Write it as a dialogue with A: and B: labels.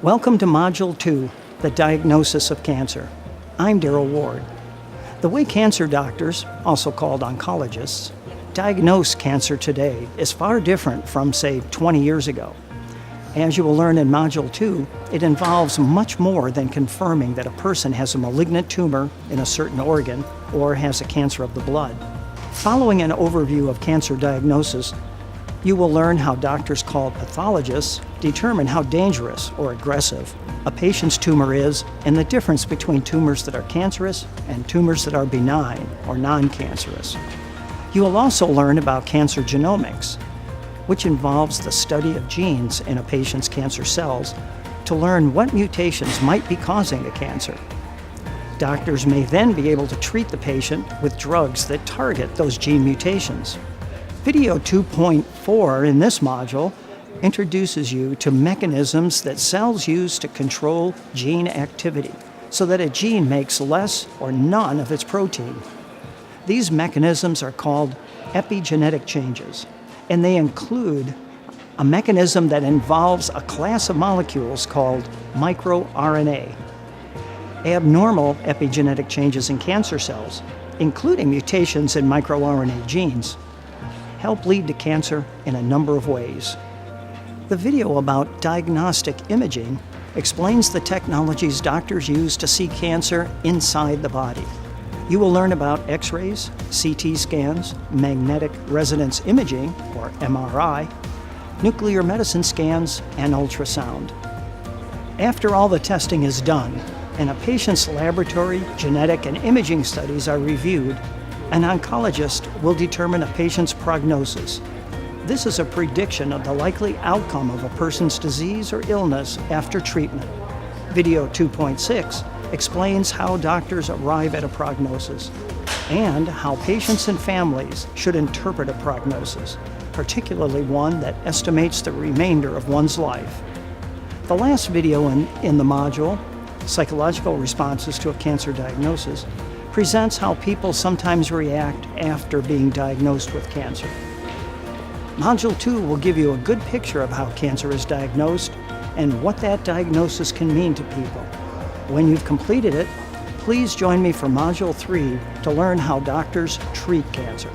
A: Welcome to Module 2, the diagnosis of cancer. I'm Daryl Ward. The way cancer doctors, also called oncologists, diagnose cancer today is far different from, say, 20 years ago. As you will learn in Module 2, it involves much more than confirming that a person has a malignant tumor in a certain organ or has a cancer of the blood. Following an overview of cancer diagnosis, you will learn how doctors called pathologists determine how dangerous or aggressive a patient's tumor is and the difference between tumors that are cancerous and tumors that are benign or non-cancerous. You will also learn about cancer genomics, which involves the study of genes in a patient's cancer cells to learn what mutations might be causing the cancer. Doctors may then be able to treat the patient with drugs that target those gene mutations. Video 2.4 in this module introduces you to mechanisms that cells use to control gene activity so that a gene makes less or none of its protein. These mechanisms are called epigenetic changes, and they include a mechanism that involves a class of molecules called microRNA. Abnormal epigenetic changes in cancer cells, including mutations in microRNA genes, help lead to cancer in a number of ways. The video about diagnostic imaging explains the technologies doctors use to see cancer inside the body. You will learn about X-rays, CT scans, magnetic resonance imaging, or MRI, nuclear medicine scans, and ultrasound. After all the testing is done, and a patient's laboratory, genetic, and imaging studies are reviewed, an oncologist will determine a patient's prognosis. This is a prediction of the likely outcome of a person's disease or illness after treatment. Video 2.6 explains how doctors arrive at a prognosis and how patients and families should interpret a prognosis, particularly one that estimates the remainder of one's life. The last video in the module, Psychological Responses to a Cancer Diagnosis, presents how people sometimes react after being diagnosed with cancer. Module 2 will give you a good picture of how cancer is diagnosed and what that diagnosis can mean to people. When you've completed it, please join me for Module 3 to learn how doctors treat cancer.